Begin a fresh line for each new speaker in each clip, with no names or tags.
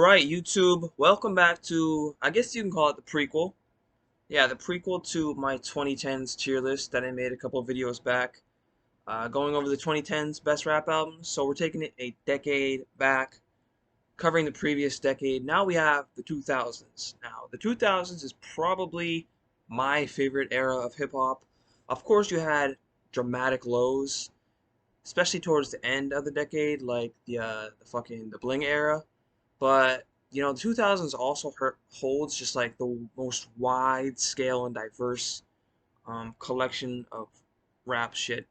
Alright, YouTube, welcome back to, I guess you can call it the prequel. Yeah, the prequel to my 2010s tier list that I made a couple of videos back. Going over the 2010s best rap albums, so we're taking it a decade back, covering the previous decade. Now we have the 2000s. Now, the 2000s is probably my favorite era of hip-hop. Of course, you had dramatic lows, especially towards the end of the decade, like the Bling era. But the 2000s also holds just like the most wide scale and diverse collection of rap shit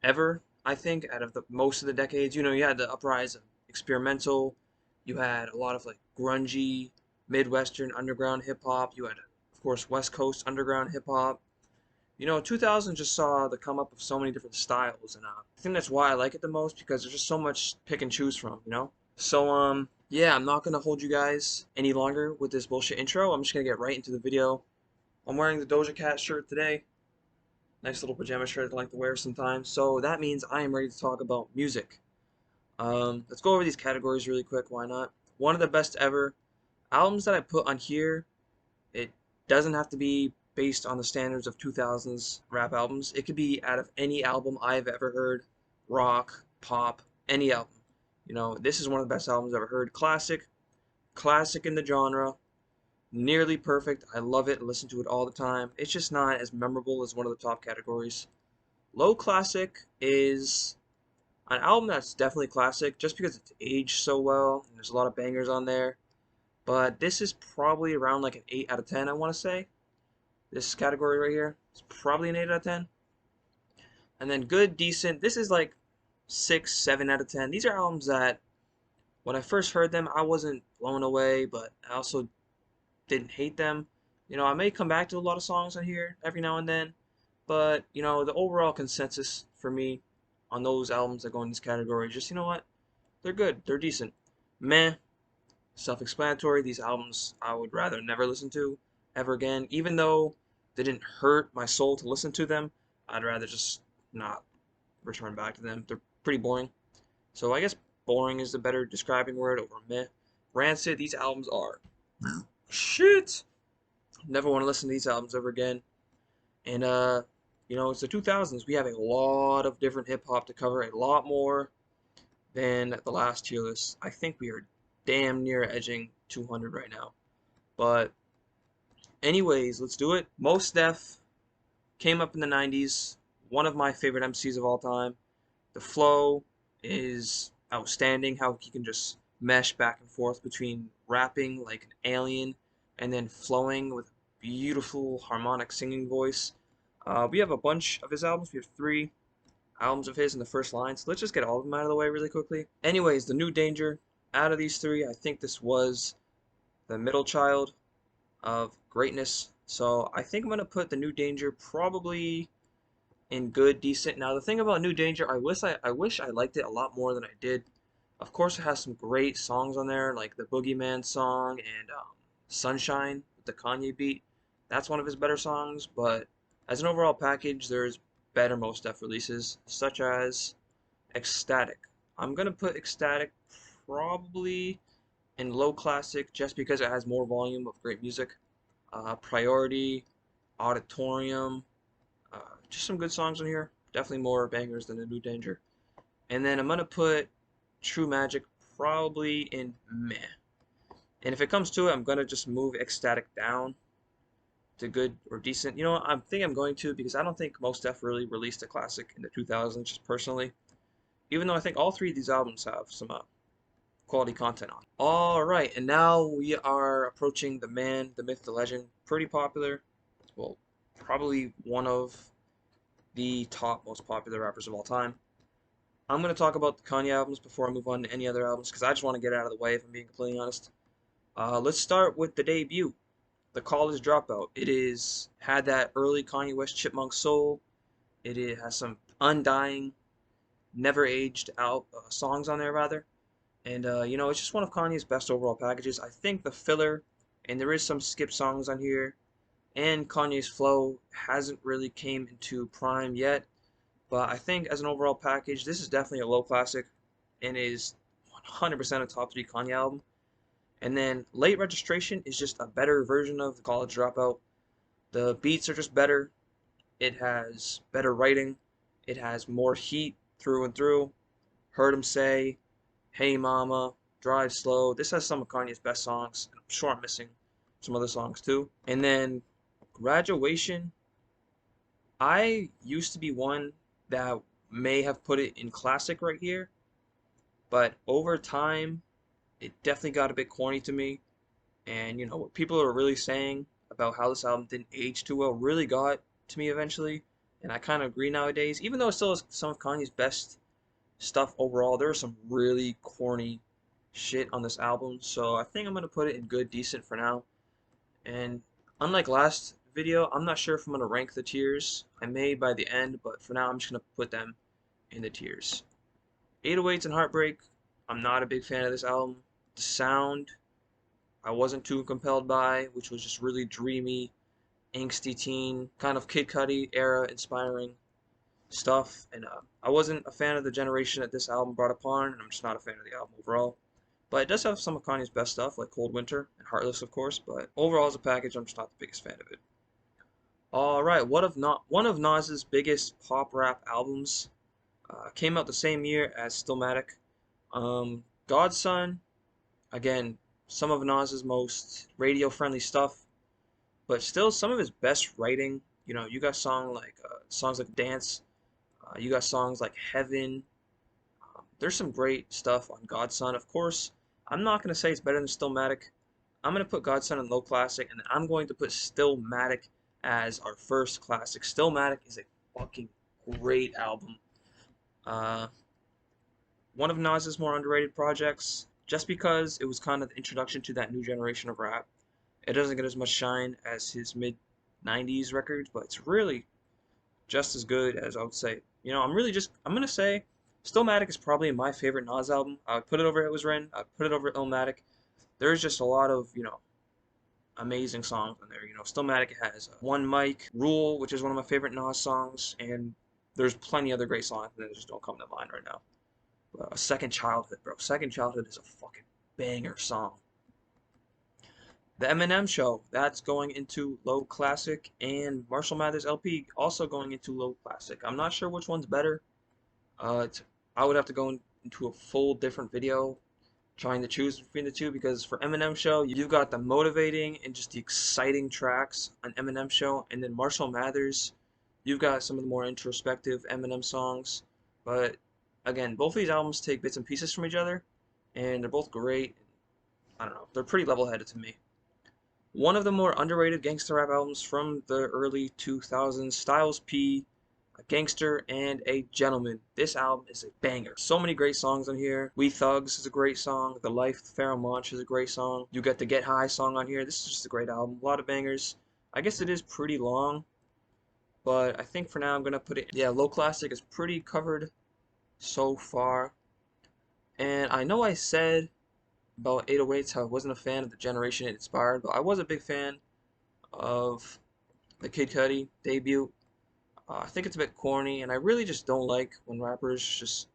ever. I think out of the most of the decades, you had the uprise of experimental, you had a lot of like grungy, midwestern underground hip hop. You had, of course, West Coast underground hip hop. 2000 just saw the come up of so many different styles, and I think that's why I like it the most because there's just so much pick and choose from. So, yeah, I'm not gonna hold you guys any longer with this bullshit intro. I'm just gonna get right into the video. I'm wearing the Doja Cat shirt today. Nice little pajama shirt I like to wear sometimes. So that means I am ready to talk about music. Let's go over these categories really quick. Why not? One of the best ever albums that I put on here. It doesn't have to be based on the standards of 2000s rap albums. It could be out of any album I've ever heard, rock, pop, any album. This is one of the best albums I've ever heard. Classic in the genre, nearly perfect. I love it. I listen to it all the time. It's just not as memorable as one of the top categories. Low classic is an album that's definitely classic just because it's aged so well and there's a lot of bangers on there. But this is probably around like an 8 out of 10, I want to say. This category right here is probably an 8 out of 10. And then good, decent. This is like 6, 7 out of 10. These are albums that when I first heard them, I wasn't blown away, but I also didn't hate them. I may come back to a lot of songs on here every now and then, but the overall consensus for me on those albums that go in this category is just, what? They're good. They're decent. Meh. Self-explanatory. These albums I would rather never listen to ever again. Even though they didn't hurt my soul to listen to them, I'd rather just not return back to them. They're pretty boring. So I guess boring is the better describing word over meh. Rancid, these albums are shit. Never want to listen to these albums ever again. And it's the 2000s. We have a lot of different hip hop to cover, a lot more than the last tier list. I think we are damn near edging 200 right now. But anyways, let's do it. Mos Def came up in the 90s. One of my favorite MCs of all time. The flow is outstanding. How he can just mesh back and forth between rapping like an alien and then flowing with beautiful harmonic singing voice. We have a bunch of his albums. We have 3 albums of his in the first line. So let's just get all of them out of the way really quickly. Anyways, The New Danger. Out of these 3, I think this was the middle child of greatness. So I think I'm gonna put The New Danger probably in good, decent. Now the thing about New Danger, I wish I liked it a lot more than I did. Of course, it has some great songs on there, like the Boogeyman song and Sunshine with the Kanye beat. That's one of his better songs, but as an overall package, there's better Mos Def releases, such as Ecstatic. I'm gonna put Ecstatic probably in low classic just because it has more volume of great music. Priority, Auditorium, just some good songs on here. Definitely more bangers than The New Danger. And then I'm gonna put True Magic probably in meh. And if it comes to it, I'm gonna just move Ecstatic down to good or decent. I think I'm going to because I don't think Mos Def really released a classic in the 2000s, just personally. Even though I think all 3 of these albums have some quality content on. Alright, and now we are approaching the man, the myth, the legend. Pretty popular. Well, probably one of the top most popular rappers of all time. I'm going to talk about the Kanye albums before I move on to any other albums because I just want to get it out of the way if I'm being completely honest. Let's start with the debut, The College Dropout. It is had that early Kanye West Chipmunk soul. It has some undying, never aged out songs on there rather. And it's just one of Kanye's best overall packages. I think the filler, and there is some skip songs on here, and Kanye's flow hasn't really came into prime yet. But I think as an overall package, this is definitely a low classic and is 100% a top 3 Kanye album. And then Late Registration is just a better version of College Dropout. The beats are just better. It has better writing. It has more heat through and through. Heard Him Say, Hey Mama, Drive Slow. This has some of Kanye's best songs. I'm sure I'm missing some other songs too. And then Graduation, I used to be one that may have put it in classic right here, but over time, it definitely got a bit corny to me. And you know what people are really saying about how this album didn't age too well really got to me eventually, and I kind of agree nowadays. Even though it still is some of Kanye's best stuff overall, there was some really corny shit on this album. So I think I'm gonna put it in good, decent for now. And unlike last video, I'm not sure if I'm gonna rank the tiers. I may by the end, but for now I'm just gonna put them in the tiers. 808s and Heartbreak, I'm not a big fan of this album. The sound, I wasn't too compelled by, which was just really dreamy, angsty teen, kind of Kid Cudi era inspiring stuff. And I wasn't a fan of the generation that this album brought upon, and I'm just not a fan of the album overall. But it does have some of Kanye's best stuff, like Cold Winter and Heartless, of course. But overall, as a package, I'm just not the biggest fan of it. All right, one of Nas's biggest pop rap albums came out the same year as Stillmatic. Godson, again, some of Nas's most radio-friendly stuff, but still some of his best writing. You know, you got songs like Dance, you got songs like Heaven. There's some great stuff on Godson. Of course, I'm not gonna say it's better than Stillmatic. I'm gonna put Godson in low classic, and then I'm going to put Stillmatic as our first classic. Stillmatic is a fucking great album. Uh, One of Nas's more underrated projects, just because it was kind of the introduction to that new generation of rap. It doesn't get as much shine as his mid 90s records, but it's really just as good as I would say. You know, I'm gonna say Stillmatic is probably my favorite Nas album. I would put it over It Was Written. I'd put it over Illmatic. There's just a lot of, amazing songs on there. You know, Stillmatic has One Mic, Rule, which is one of my favorite Nas songs, and there's plenty other great songs that just don't come to mind right now. Second Childhood, bro. Second Childhood is a fucking banger song. The Eminem Show, that's going into low classic, and Marshall Mathers LP also going into low classic. I'm not sure which one's better. I would have to go into a full different video trying to choose between the two, because for Eminem Show, you've got the motivating and just the exciting tracks on Eminem Show, and then Marshall Mathers, you've got some of the more introspective Eminem songs. But again, both of these albums take bits and pieces from each other, and they're both great. I don't know, they're pretty level-headed to me. One of the more underrated gangster rap albums from the early 2000s, Styles P, A Gangster and a Gentleman. This album is a banger. So many great songs on here. We Thugs is a great song. The Life of Pharoah Monch is a great song. You got the Get High song on here. This is just a great album. A lot of bangers. I guess it is pretty long, but I think for now I'm going to put it, yeah, low classic is pretty covered so far. And I know I said about 808s how I wasn't a fan of the generation it inspired, but I was a big fan of the Kid Cudi debut. I think it's a bit corny, and I really just don't like when rappers just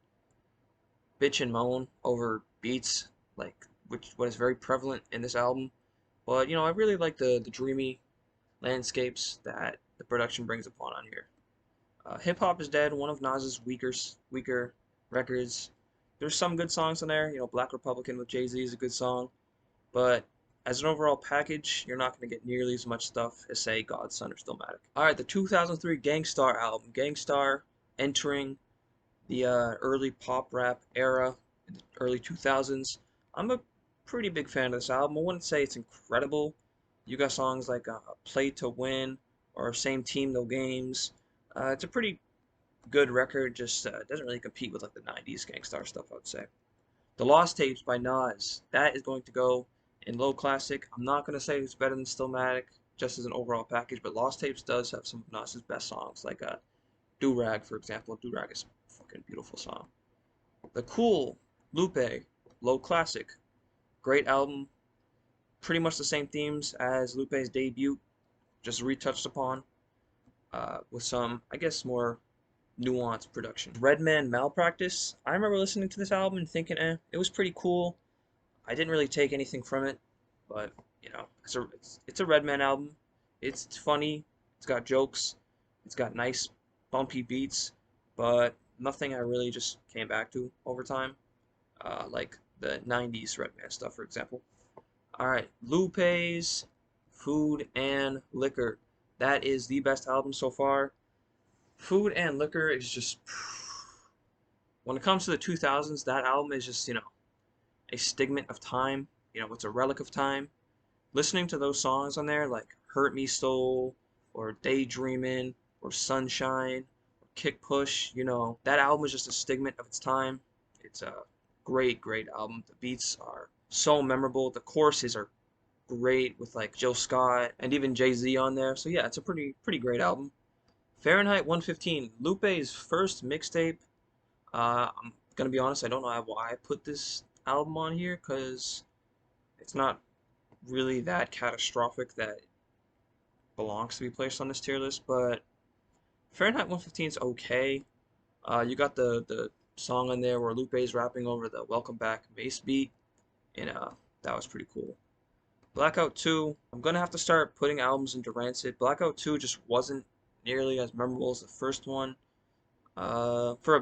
bitch and moan over beats, like what is very prevalent in this album. But you know, I really like the dreamy landscapes that the production brings upon on here. Hip Hop is Dead, one of Nas's weaker records. There's some good songs on there. You know, Black Republican with Jay-Z is a good song, but as an overall package, you're not going to get nearly as much stuff as, say, Godson or Stillmatic. Alright, the 2003 Gangstar album. Gangstar entering the early pop rap era in the early 2000s. I'm a pretty big fan of this album. I wouldn't say it's incredible. You got songs like Play to Win or Same Team, No Games. It's a pretty good record, just doesn't really compete with like the 90s Gangstar stuff, I would say. The Lost Tapes by Nas, that is going to go in low classic. I'm not going to say it's better than Stillmatic, just as an overall package, but Lost Tapes does have some of Nas's best songs, like Do Rag, for example. Do Rag is a fucking beautiful song. The Cool, Lupe, low classic. Great album. Pretty much the same themes as Lupe's debut, just retouched upon with some, I guess, more nuanced production. Redman Malpractice. I remember listening to this album and thinking, it was pretty cool. I didn't really take anything from it, but you know, it's a Redman album. It's funny. It's got jokes. It's got nice bumpy beats, but nothing I really just came back to over time, like the '90s Redman stuff, for example. All right, Lupe's Food and Liquor. That is the best album so far. Food and Liquor is just when it comes to the 2000s, that album is just, a stigma of time. It's a relic of time. Listening to those songs on there, like Hurt Me Soul, or Daydreamin', or Sunshine, or Kick Push, that album is just a stigma of its time. It's a great, great album. The beats are so memorable. The choruses are great with like Jill Scott and even Jay-Z on there. So yeah, it's a pretty great album. Fahrenheit 115, Lupe's first mixtape. I'm gonna be honest, I don't know why I put this album on here because it's not really that catastrophic that it belongs to be placed on this tier list. But Fahrenheit 115 is okay. You got the song on there where Lupe's rapping over the Welcome Back bass beat, and that was pretty cool. Blackout 2, I'm gonna have to start putting albums into Rancid. Blackout 2 just wasn't nearly as memorable as the first one. For a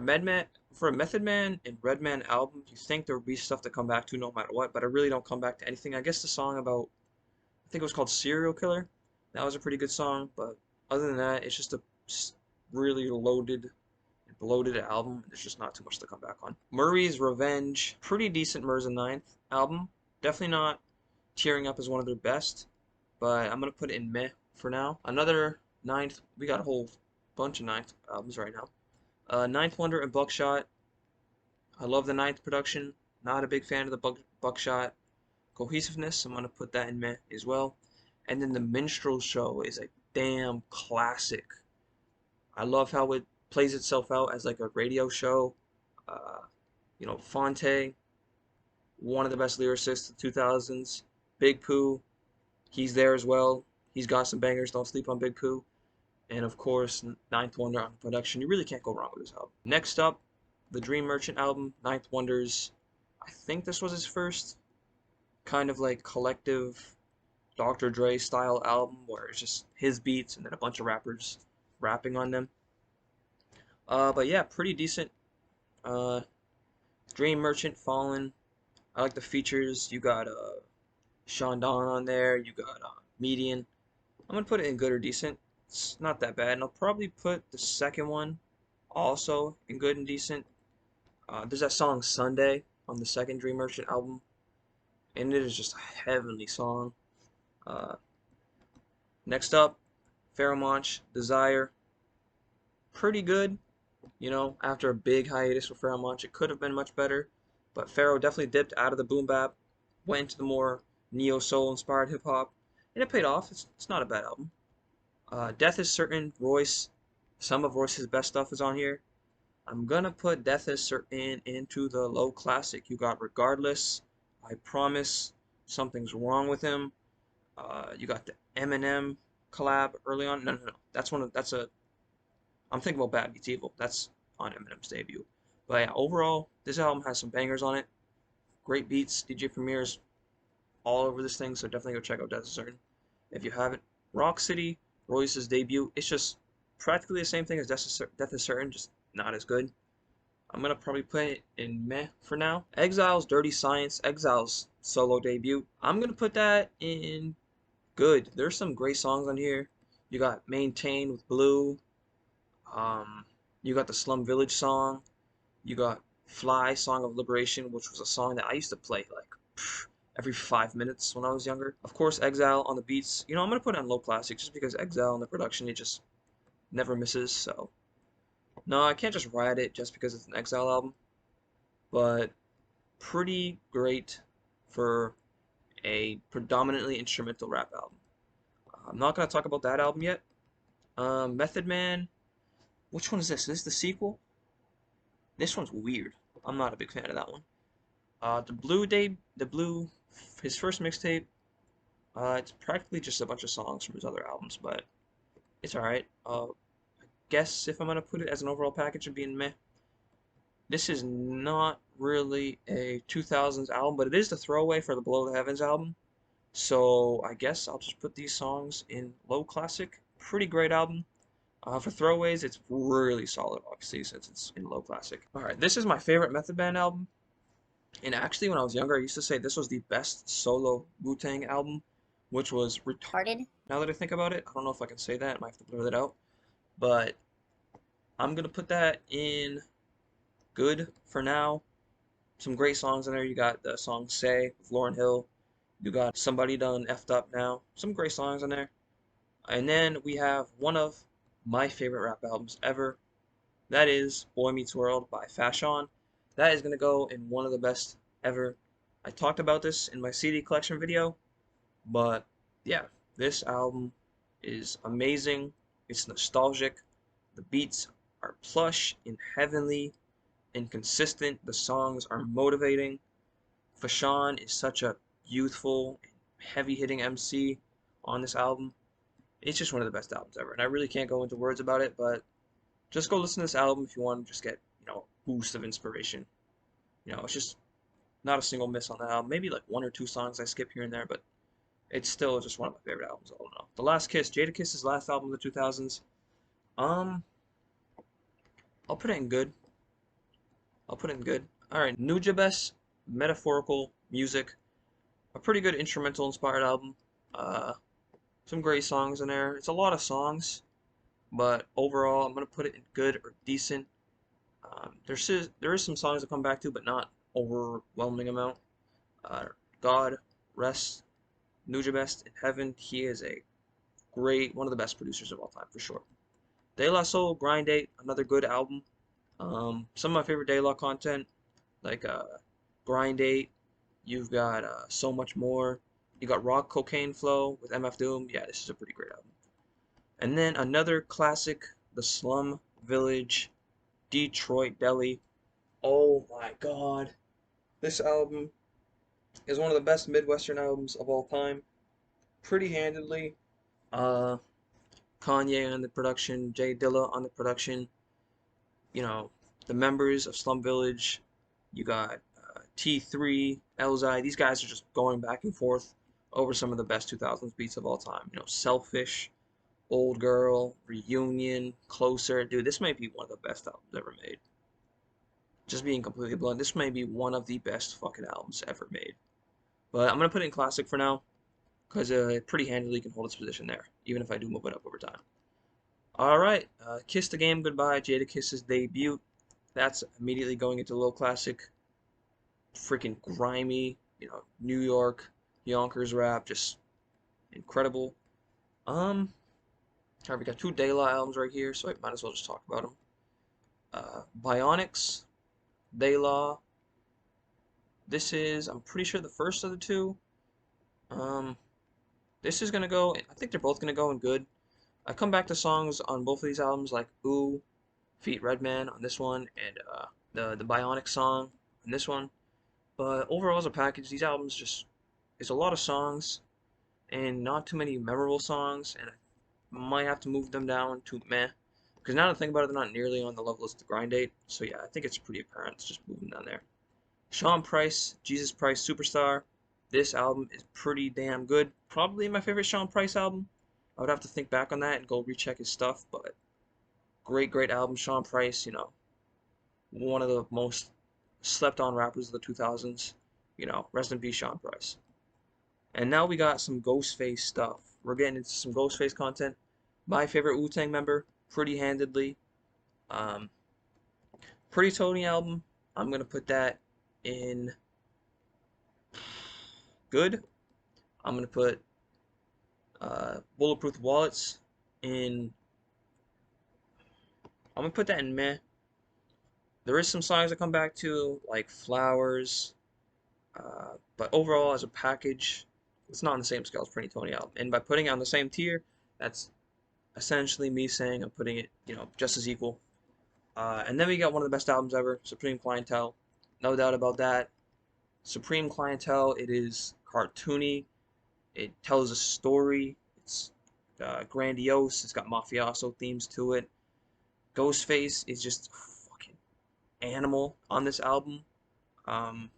Method Man and Redman album, you think there would be stuff to come back to no matter what, but I really don't come back to anything. I guess the song about, I think it was called Serial Killer, that was a pretty good song, but other than that, it's just a really loaded and bloated album. There's just not too much to come back on. Murray's Revenge, pretty decent Murs and Ninth album. Definitely not tearing up as one of their best, but I'm gonna put it in meh for now. Another ninth, we got a whole bunch of ninth albums right now. Ninth Wonder and Buckshot. I love the ninth production. Not a big fan of the Buckshot cohesiveness. I'm gonna put that in meh as well. And then the Minstrel Show is a damn classic. I love how it plays itself out as like a radio show. Uh, Fonte, one of the best lyricists of the 2000s. Big Pooh, he's there as well. He's got some bangers. Don't sleep on Big Pooh. And of course, Ninth Wonder on production. You really can't go wrong with this album. Next up, the Dream Merchant album, Ninth Wonder's. I think this was his first kind of like collective Dr. Dre style album where it's just his beats and then a bunch of rappers rapping on them. But yeah, pretty decent. Uh, Dream Merchant, Fallen. I like the features. You got Sean Don on there. You got Median. I'm gonna put it in good or decent. It's not that bad, and I'll probably put the second one also in good and decent. There's that song Sunday on the second Dream Merchant album, and it is just a heavenly song. Uh, Next up, Pharoah Monch, Desire. Pretty good. After a big hiatus for Pharoah Monch, it could have been much better, but Pharoah definitely dipped out of the boom bap, went into the more neo soul inspired hip hop, and it paid off. It's not a bad album. Death is Certain, Royce. Some of Royce's best stuff is on here. I'm gonna put Death is Certain into the low classic. You got Regardless, I Promise, Something's Wrong with Him. You got the Eminem collab early on. No, no, no. I'm thinking about Bad Beats Evil. That's on Eminem's debut. But yeah, overall, this album has some bangers on it. Great beats. DJ Premier's all over this thing, so definitely go check out Death is Certain if you haven't. Rock City, Royce's debut. It's just practically the same thing as Death is Certain, just not as good. I'm gonna probably put it in meh for now. Exile's Dirty Science, Exile's solo debut. I'm gonna put that in good. There's some great songs on here. You got Maintain with Blue. You got the Slum Village song. You got Fly, Song of Liberation, which was a song that I used to play like every 5 minutes when I was younger. Of course, Exile on the beats. I'm gonna put it on low classic just because Exile on the production, it just never misses. So no, I can't just ride it just because it's an Exile album. But pretty great for a predominantly instrumental rap album. I'm not gonna talk about that album yet. Method Man. Which one is this? Is this the sequel? This one's weird. I'm not a big fan of that one. His first mixtape. It's practically just a bunch of songs from his other albums, but it's alright. I guess if I'm gonna put it as an overall package, it'd be in meh. This is not really a 2000s album, but it is the throwaway for the Below the Heavens album. So I guess I'll just put these songs in low classic. Pretty great album. For throwaways, it's really solid, obviously, since it's in low classic. Alright, this is my favorite Method Man album. And actually, when I was younger, I used to say this was the best solo Wu-Tang album, which was retarded. Now that I think about it, I don't know if I can say that. I might have to blur that out. But I'm going to put that in good for now. Some great songs in there. You got the song Say with Lauryn Hill. You got Somebody Done Effed Up Now. Some great songs in there. And then we have one of my favorite rap albums ever. That is Boy Meets World by Fashawn. That is going to go in one of the best ever. I talked about this in my CD collection video, but yeah, this album is amazing. It's nostalgic. The beats are plush and heavenly and consistent. The songs are motivating. Fashawn is such a youthful, heavy-hitting MC on this album. It's just one of the best albums ever, and I really can't go into words about it, but just go listen to this album if you want to just get, a boost of inspiration. It's just not a single miss on the album. Maybe like one or two songs I skip here and there, but it's still just one of my favorite albums all in all. The Last Kiss, Jadakiss's last album of the 2000s. Um, I'll put it in good. I'll put it in good. All right, Nujabes, Metaphorical Music, a pretty good instrumental inspired album. Uh, some great songs in there. It's a lot of songs, but overall, I'm gonna put it in good or decent. There is some songs to come back to, but not overwhelming amount. God rest Nujabes in heaven. He is a one of the best producers of all time for sure. De La Soul, Grind Date, another good album. Some of my favorite De La content, like Grind Date. You've got So Much More. You got Rock Cocaine Flow with MF Doom. Yeah, this is a pretty great album. And then another classic, the Slum Village, Detroit Deli. Oh my God, this album is one of the best Midwestern albums of all time. Pretty handedly. Uh, Kanye on the production, Jay Dilla on the production. You know, the members of Slum Village. You got T3, Elzai. These guys are just going back and forth over some of the best 2000s beats of all time. Selfish, Old Girl, Reunion, Closer. Dude, this might be one of the best albums ever made. Just being completely blunt, this may be one of the best fucking albums ever made. But I'm going to put it in classic for now, because it pretty handily can hold its position there, even if I do move it up over time. Alright, Kiss the Game Goodbye, Jadakiss's debut. That's immediately going into low classic. Freaking grimy, New York, Yonkers rap, just incredible. Alright, we got two De La albums right here, so I might as well just talk about them. Bionics, De La. This is, I'm pretty sure, the first of the two. This is gonna go, I think they're both gonna go in good. I come back to songs on both of these albums like Ooh, Feat Redman on this one, and the Bionic song on this one. But overall as a package, these albums just, it's a lot of songs and not too many memorable songs, and I might have to move them down to meh. Because now that I think about it, they're not nearly on the level as the Grind Date. So yeah, I think it's pretty apparent to just move them down there. Sean Price, Jesus Price Superstar. This album is pretty damn good. Probably my favorite Sean Price album. I would have to think back on that and go recheck his stuff, but great album. Sean Price, one of the most slept on rappers of the 2000s. Rest in peace, Sean Price. And now we got some Ghostface stuff. We're getting into some Ghostface content. My favorite Wu-Tang member, pretty handedly. Pretty Tony album. I'm gonna put that in good. I'm gonna put Bulletproof Wallets in. I'm gonna put that in meh. There is some songs I come back to, like Flowers, but overall as a package, it's not on the same scale as Pretty Tony album. And by putting it on the same tier, that's essentially me saying I'm putting it, just as equal. And then we got one of the best albums ever, Supreme Clientele. No doubt about that. Supreme Clientele, it is cartoony. It tells a story. It's grandiose. It's got mafioso themes to it. Ghostface is just fucking animal on this album. Um,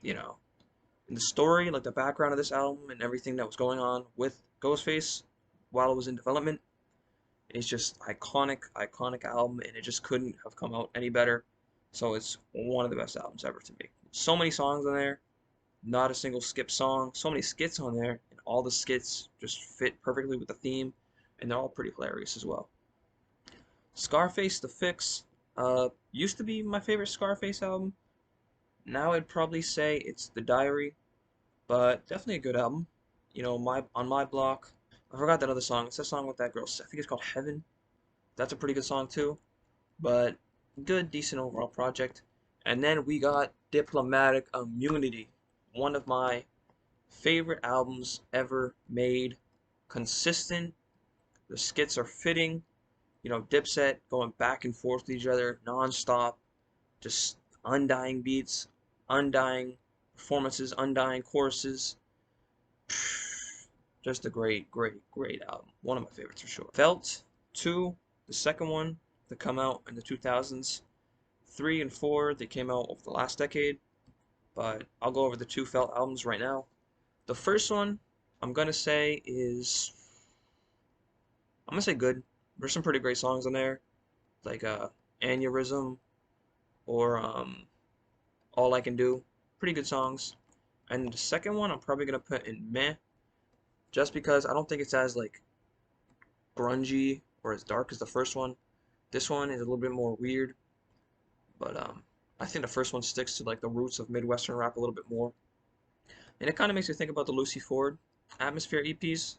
you know, in the story, like the background of this album and everything that was going on with Ghostface while it was in development, it's just iconic, iconic album, and it just couldn't have come out any better. So it's one of the best albums ever to me. So many songs on there, not a single skip song. So many skits on there, and all the skits just fit perfectly with the theme, and they're all pretty hilarious as well. Scarface the Fix used to be my favorite Scarface album. Now I'd probably say it's The Diary, but definitely a good album. You know, my on my block. I forgot that other song. It's that song with that girl. I think it's called Heaven. That's a pretty good song too. But good, decent overall project. And then we got Diplomatic Immunity, one of my favorite albums ever made. Consistent. The skits are fitting. You know, Dipset going back and forth with each other non-stop. Just undying beats, undying performances, undying choruses. Just a great, great, great album. One of my favorites for sure. Felt 2, the second one to come out in the 2000s. 3 and 4, they came out over the last decade. But I'll go over the 2 Felt albums right now. The first one, I'm gonna say is, I'm gonna say good. There's some pretty great songs on there, like Aneurysm or All I Can Do. Pretty good songs. And the second one, I'm probably gonna put in meh, just because I don't think it's as like grungy or as dark as the first one. This one is a little bit more weird, but I think the first one sticks to like the roots of Midwestern rap a little bit more, and it kind of makes me think about the Lucy Ford Atmosphere EPs.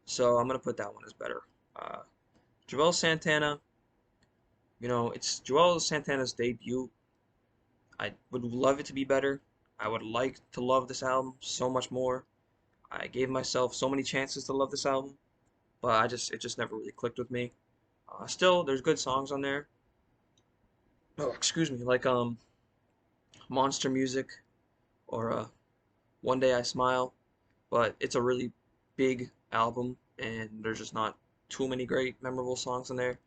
So I'm gonna put that one as better. Uh, Joel Santana, you know, it's Joel Santana's debut. I would love it to be better. I would like to love this album so much more. I gave myself so many chances to love this album, but it just never really clicked with me. Still, there's good songs on there. Oh, excuse me, like Monster Music or One Day I Smile, but it's a really big album, and there's just not too many great memorable songs on there.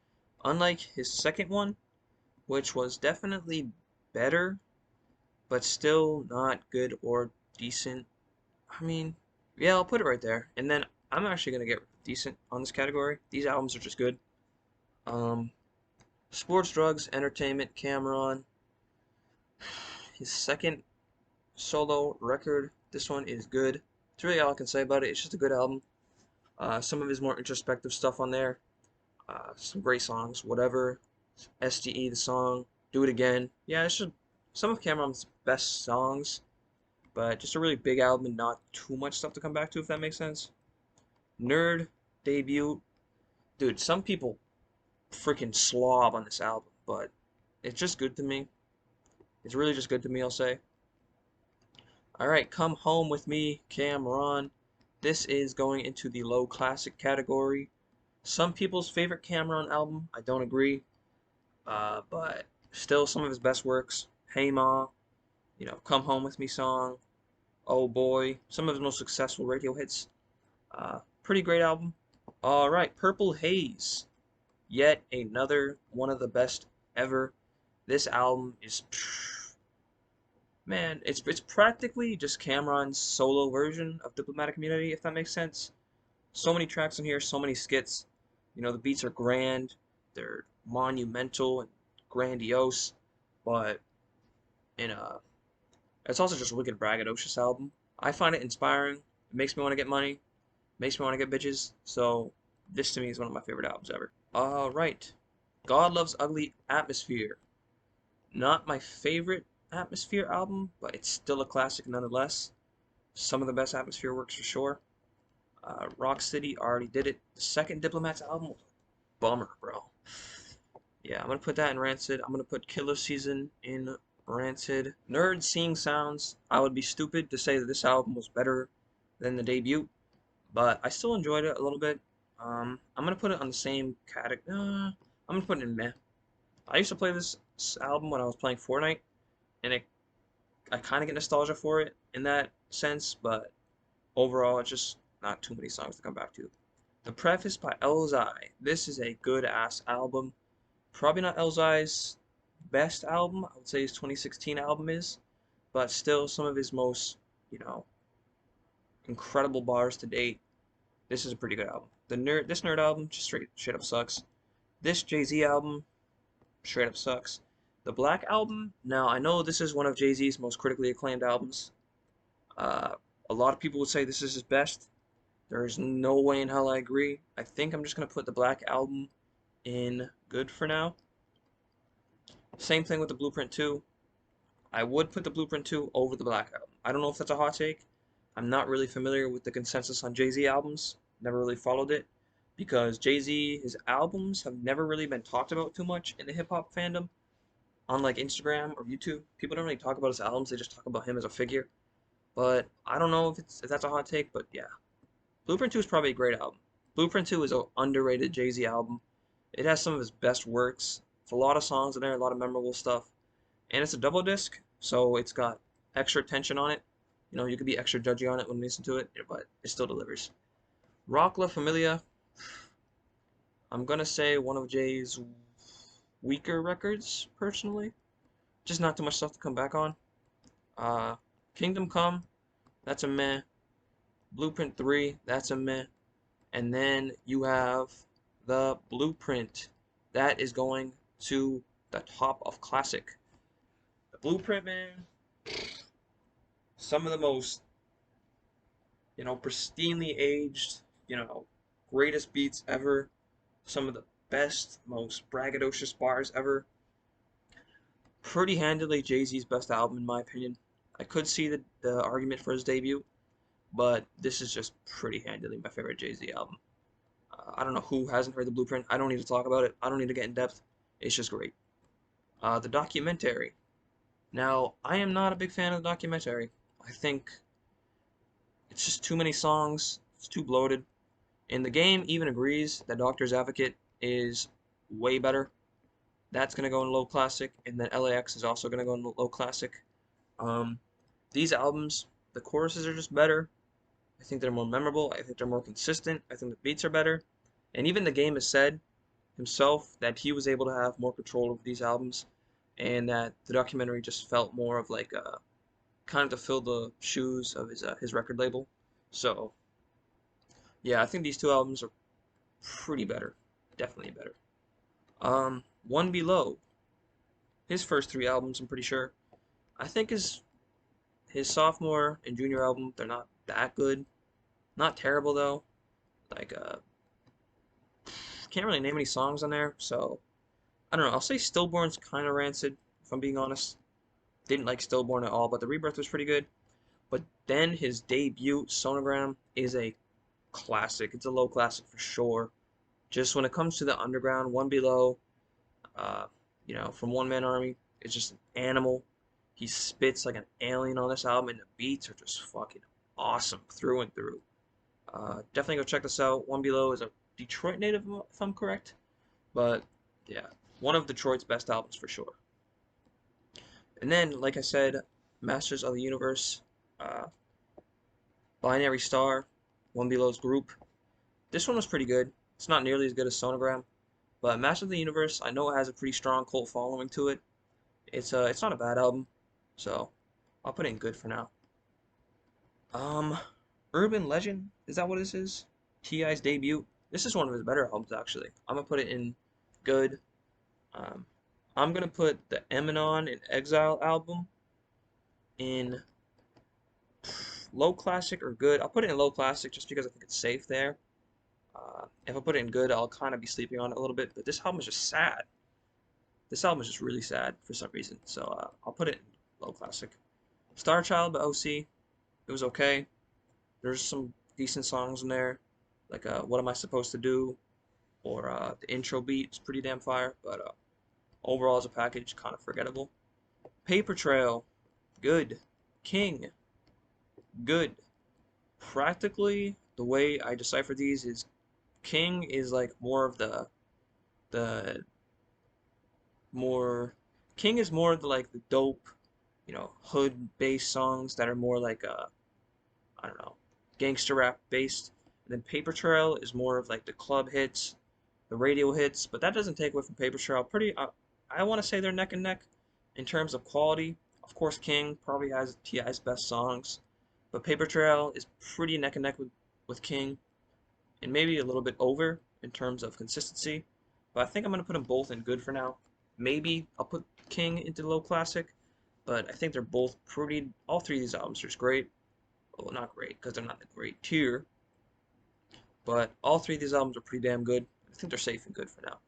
Unlike his second one, which was definitely better, but still not good or decent. I mean, yeah, I'll put it right there. And then I'm actually gonna get decent on this category. These albums are just good. Um, Sports, Drugs, Entertainment, Cam'ron. His second solo record. This one is good. That's really all I can say about it. It's just a good album. Some of his more introspective stuff on there. Some great songs. Whatever. SDE, the song. Do It Again. Yeah, it's just some of Cam'ron's best songs. But just a really big album and not too much stuff to come back to, if that makes sense. Nerd debut. Dude, some people freaking slob on this album, but it's just good to me. It's really just good to me, I'll say. Alright, Come Home With Me, Cam'ron. This is going into the low classic category. Some people's favorite Cam'ron album, I don't agree. But still some of his best works. Hey Ma, you know, Come Home With Me song, Oh Boy, some of his most successful radio hits. Pretty great album. Alright, Purple Haze. Yet another one of the best ever. This album is, man, it's practically just Cam'ron's solo version of Diplomatic Immunity, if that makes sense. So many tracks in here, so many skits. You know, the beats are grand, they're monumental and grandiose, but in a, it's also just a wicked braggadocious album. I find it inspiring. It makes me want to get money, makes me want to get bitches. So this to me is one of my favorite albums ever. All right, God Loves Ugly, Atmosphere. Not my favorite Atmosphere album, but it's still a classic nonetheless. Some of the best Atmosphere works for sure. Rock City already did it. The second Diplomats album was a bummer, bro. Yeah, I'm gonna put that in Rancid. I'm gonna put Killer Season in Rancid. Nerd Seeing Sounds. I would be stupid to say that this album was better than the debut, but I still enjoyed it a little bit. I'm gonna put it on the same category. I'm gonna put it in meh. I used to play this album when I was playing Fortnite, and I kind of get nostalgia for it in that sense, but overall, it's just not too many songs to come back to. The Preface by Elzai. This is a good ass album. Probably not Elzai's best album, I would say his 2016 album is, but still some of his most, you know, incredible bars to date. This is a pretty good album. This Nerd album just straight up sucks. This Jay-Z album straight up sucks. The Black album, now I know this is one of Jay-Z's most critically acclaimed albums. Uh, a lot of people would say this is his best. There's no way in hell I agree. I think I'm just gonna put the Black album in good for now. Same thing with the Blueprint 2. I would put the Blueprint 2 over the Black album. I don't know if that's a hot take. I'm not really familiar with the consensus on Jay-Z albums. Never really followed it because Jay-Z, his albums have never really been talked about too much in the hip hop fandom. On like Instagram or YouTube, people don't really talk about his albums. They just talk about him as a figure. But I don't know if that's a hot take. But yeah, Blueprint 2 is probably a great album. Blueprint 2 is an underrated Jay-Z album. It has some of his best works. It's a lot of songs in there, a lot of memorable stuff. And it's a double disc, so it's got extra tension on it. You know, you could be extra judgy on it when you listen to it, but it still delivers. Rock La Familia, I'm gonna say one of Jay's weaker records, personally. Just not too much stuff to come back on. Uh, Kingdom Come, that's a meh. Blueprint 3, that's a meh. And then you have the Blueprint. That is going to the top of classic. The Blueprint, man, some of the most, pristinely aged, greatest beats ever. Some of the best, most braggadocious bars ever. Pretty handily Jay-Z's best album, in my opinion. I could see the argument for his debut, but this is just pretty handily my favorite Jay-Z album. I don't know who hasn't heard the Blueprint. I don't need to talk about it. I don't need to get in depth. It's just great. The documentary. Now, I am not a big fan of the documentary. I think it's just too many songs. It's too bloated. And the game even agrees that Doctor's Advocate is way better. That's going to go in low classic, and then LAX is also going to go in low classic. Um, these albums, the choruses are just better. I think they're more memorable. I think they're more consistent. I think the beats are better. And even the game has said himself that he was able to have more control over these albums, and that the documentary just felt more of like a kind of to fill the shoes of his record label. So yeah, I think these two albums are pretty better, definitely better. One Below, his first three albums, I'm pretty sure. I think his sophomore and junior album, they're not that good. Not terrible though. Like can't really name any songs on there, so I don't know. I'll say Stillborn's kind of rancid, if I'm being honest. Didn't like Stillborn at all, but the Rebirth was pretty good. But then his debut, Sonogram, is a classic. It's a low classic for sure. Just when it comes to the underground, One Below, uh, from One Man Army, it's just an animal. He spits like an alien on this album, and the beats are just fucking awesome through and through. Definitely go check this out. One Below is a Detroit native, if I'm correct. But yeah, one of Detroit's best albums for sure. And then, like I said, Masters of the Universe, uh, Binary Star, One Below's group. This one was pretty good. It's not nearly as good as Sonogram, but Masters of the Universe, I know it has a pretty strong cult following to it. It's not a bad album, so I'll put it in good for now. Um, Urban Legend, is that what this is? T.I.'s debut. This is one of his better albums, actually. I'm gonna put it in good. Um, I'm gonna put the Eminem in Exile album in low classic or good. I'll put it in low classic just because I think it's safe there. If I put it in good, I'll kind of be sleeping on it a little bit. But this album is just sad. This album is just really sad for some reason. So I'll put it in low classic. Star Child by OC. It was okay. There's some decent songs in there, like What Am I Supposed to Do, or the intro beat is pretty damn fire. But overall, as a package, kind of forgettable. Paper Trail, good. King, good. Practically, the way I decipher these is King is like more of the more King is more of the like the dope, hood based songs that are more like I don't know, gangster rap based. And then Paper Trail is more of like the club hits, the radio hits, but that doesn't take away from Paper Trail. I want to say they're neck and neck in terms of quality. Of course, King probably has T.I.'s best songs, but Paper Trail is pretty neck and neck with King, and maybe a little bit over in terms of consistency. But I think I'm gonna put them both in good for now. Maybe I'll put King into low classic, but I think they're both pretty. All three of these albums are just great. Well, not great because they're not the great tier, but all three of these albums are pretty damn good. I think they're safe and good for now.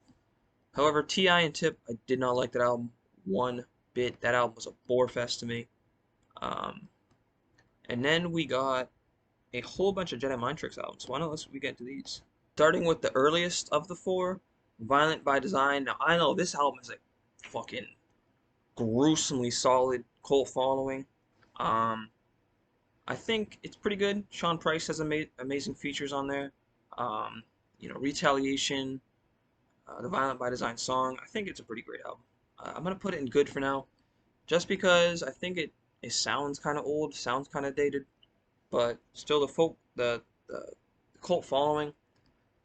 However, T.I. and Tip, I did not like that album one bit. That album was a bore fest to me. Um, and then we got a whole bunch of Jedi Mind Tricks albums. Why don't we get into these? Starting with the earliest of the four, Violent by Design. Now, I know this album is like fucking gruesomely solid cult following. Um, I think it's pretty good. Sean Price has amazing features on there. Um, Retaliation, the Violent by Design song. I think it's a pretty great album. I'm gonna put it in good for now, just because I think it sounds kind of old, sounds kind of dated, but still the cult following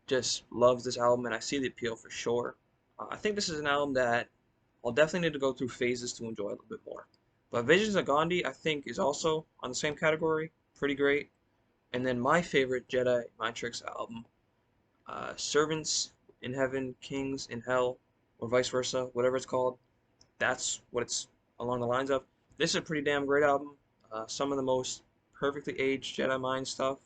just loves this album, and I see the appeal for sure. I think this is an album that I'll definitely need to go through phases to enjoy a little bit more. But Visions of Gandhi, I think, is also on the same category, pretty great. And then my favorite Jedi Mind Tricks album, Servants in Heaven, Kings in Hell, or vice versa, whatever it's called. That's what it's along the lines of. This is a pretty damn great album. Some of the most perfectly aged Jedi Mind stuff.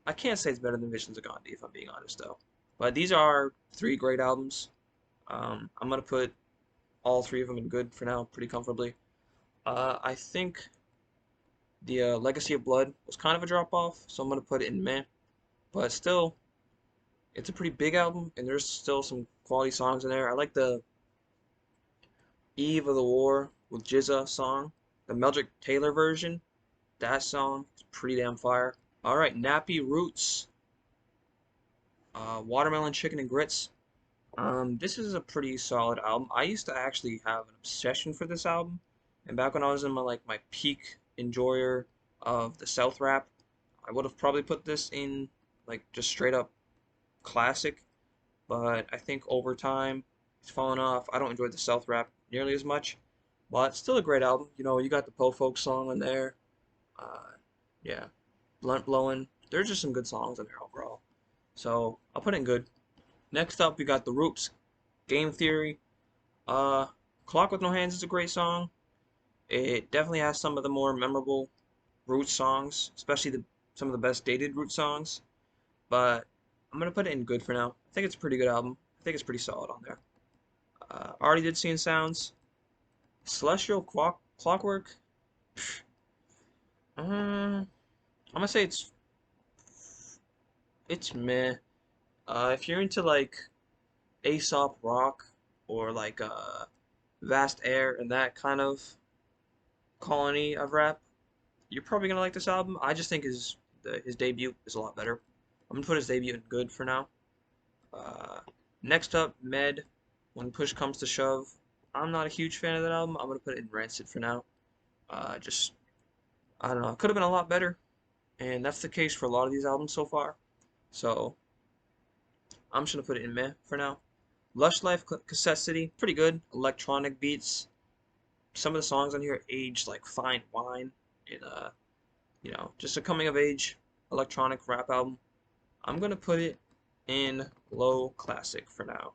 I can't say it's better than Visions of Gandhi if I'm being honest though. But these are three great albums. I'm gonna put all three of them in good for now, pretty comfortably. I think the Legacy of Blood was kind of a drop off, so I'm gonna put it in meh. But still, it's a pretty big album, and there's still some quality songs in there. I like the Eve of the War with Jizza song, the Meldrick Taylor version. That song is pretty damn fire. All right, Nappy Roots, Watermelon Chicken and Grits. This is a pretty solid album. I used to actually have an obsession for this album, and back when I was in my peak enjoyer of the South rap, I would have probably put this in like just straight up classic. But I think over time it's fallen off. I don't enjoy the South rap nearly as much, but it's still a great album. You got the Po Folk song in there. Uh, yeah, Blunt Blowing. There's just some good songs in there overall. So I'll put it in good. Next up, we got the Roots, Game Theory. Uh, Clock with No Hands is a great song. It definitely has some of the more memorable Roots songs, especially some of the best dated Roots songs. But I'm gonna put it in good for now. I think it's a pretty good album. I think it's pretty solid on there. Already did Seeing Sounds. Celestial Clockwork. I'm gonna say it's meh. If you're into like Aesop Rock or like Vast Air and that kind of colony of rap, you're probably gonna like this album. I just think his debut is a lot better. I'm gonna put his debut in good for now. Uh, Next up, Med. When push comes to shove, I'm not a huge fan of that album. I'm gonna put it in Rancid for now. Just I don't know. It could have been a lot better, and that's the case for a lot of these albums so far. So I'm just gonna put it in meh for now. Lush Life Cassette City, pretty good. Electronic beats. Some of the songs on here aged like fine wine. It just a coming of age electronic rap album. I'm gonna put it in low classic for now.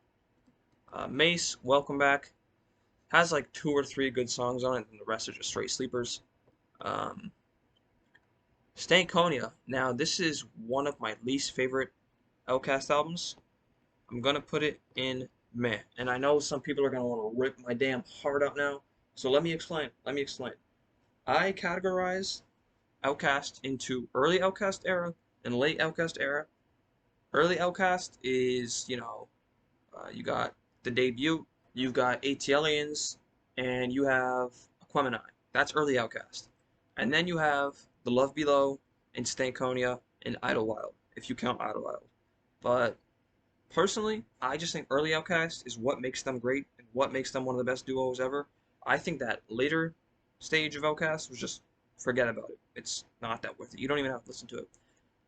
Mace, Welcome Back, has like two or three good songs on it, and the rest are just straight sleepers. Um, Stankonia. Now, this is one of my least favorite Outkast albums. I'm gonna put it in meh. And I know some people are gonna want to rip my damn heart out now. So let me explain. Let me explain. I categorize Outkast into early Outkast era and late Outkast era. Early Outkast is, you got the debut, you've got ATLiens, and you have Aquemini. That's early Outkast. And then you have The Love Below and Stankonia and Idlewild, if you count Idlewild. But personally, I just think early Outkast is what makes them great and what makes them one of the best duos ever. I think that later stage of Outkast was just forget about it. It's not that worth it. You don't even have to listen to it.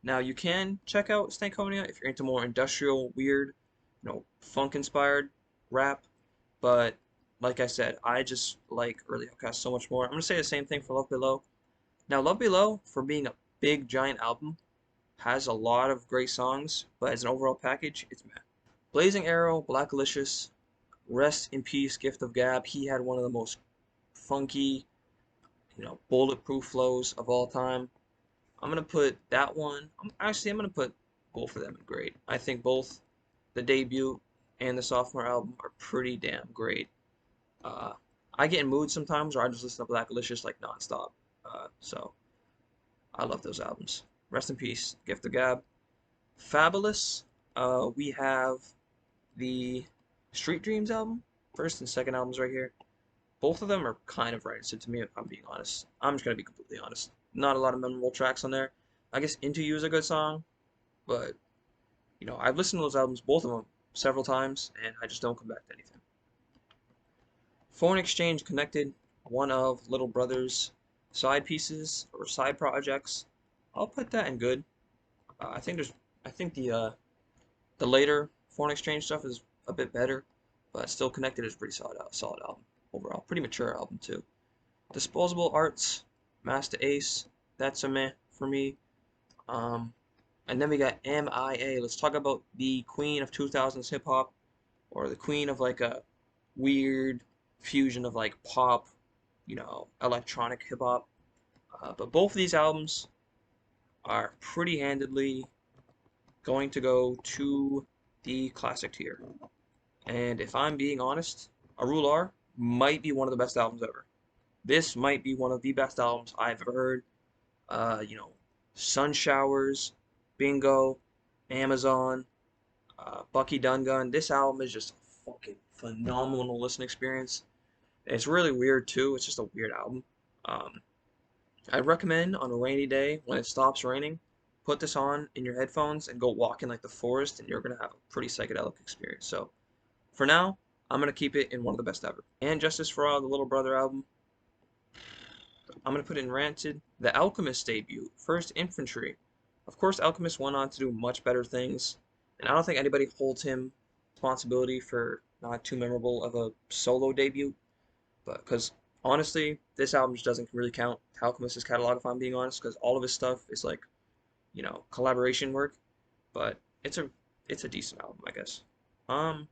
Now you can check out Stankonia if you're into more industrial, weird, funk inspired. rap, but like I said, I just like early Outkast so much more. I'm gonna say the same thing for Love Below. Now, Love Below, for being a big giant album, has a lot of great songs, but as an overall package, it's meh. Blazing Arrow, Blackalicious, rest in peace, Gift of Gab. He had one of the most funky, bulletproof flows of all time. I'm gonna put that one. I'm gonna put both of them in great. I think both the debut and the sophomore album are pretty damn great. Uh, I get in moods sometimes where I just listen to Blackalicious like nonstop. So I love those albums. Rest in peace, Gift of Gab. Fabulous. We have the Street Dreams album. First and second albums right here. Both of them are kind of right. So to me, if I'm being honest, I'm just gonna be completely honest. Not a lot of memorable tracks on there. I guess Into You is a good song, but I've listened to those albums, both of them, several times, and I just don't come back to anything. Foreign Exchange Connected, one of Little Brother's side pieces or side projects. I'll put that in good. I think the later Foreign Exchange stuff is a bit better, but still Connected is pretty solid album overall. Pretty mature album too. Disposable Arts, Master Ace, that's a meh for me. Um, and then we got MIA. Let's talk about the queen of 2000s hip hop, or the queen of like a weird fusion of like pop, electronic hip hop. But both of these albums are pretty handedly going to go to the classic tier. And if I'm being honest, A Rule R might be one of the best albums ever. This might be one of the best albums I've ever heard. Uh, you know, Sun Showers, Bingo, Amazon, Bucky Dungun. This album is just a fucking phenomenal listen experience. It's really weird too. It's just a weird album. Um, I recommend on a rainy day when it stops raining, put this on in your headphones and go walk in like the forest, and you're gonna have a pretty psychedelic experience. So for now, I'm gonna keep it in one of the best ever. And Justice for All, the Little Brother album, I'm gonna put it in Rancid. The Alchemist debut, First Infantry. Of course, Alchemist went on to do much better things, and I don't think anybody holds him responsibility for not too memorable of a solo debut. But because honestly, this album just doesn't really count Alchemist's catalog if I'm being honest, because all of his stuff is like, collaboration work. But it's a decent album, I guess. Um,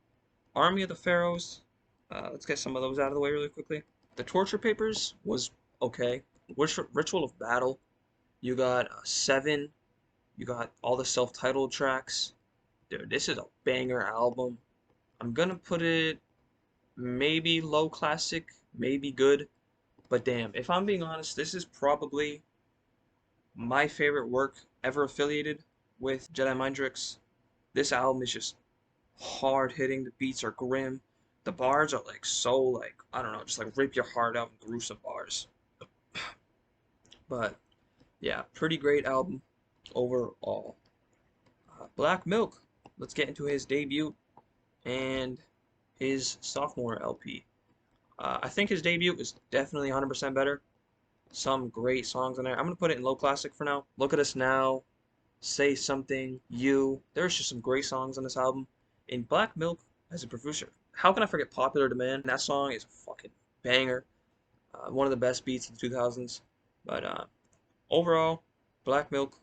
Army of the Pharaohs. Let's get some of those out of the way really quickly. The Torture Papers was okay. Ritual of Battle. You got Seven. You got all the self-titled tracks. Dude, this is a banger album. I'm gonna put it maybe low classic, maybe good. But damn, if I'm being honest, this is probably my favorite work ever affiliated with Jedi Mind Tricks. This album is just hard hitting. The beats are grim. The bars are like so like I don't know, just like rip your heart out, gruesome bars. But yeah, pretty great album overall. Black Milk. Let's get into his debut and his sophomore LP. I think his debut is definitely 100% better. Some great songs on there. I'm gonna put it in low classic for now. Look at Us Now, Say Something, You. There's just some great songs on this album. In Black Milk, as a producer, how can I forget Popular Demand? That song is a fucking banger. One of the best beats of the 2000s. But overall, Black Milk,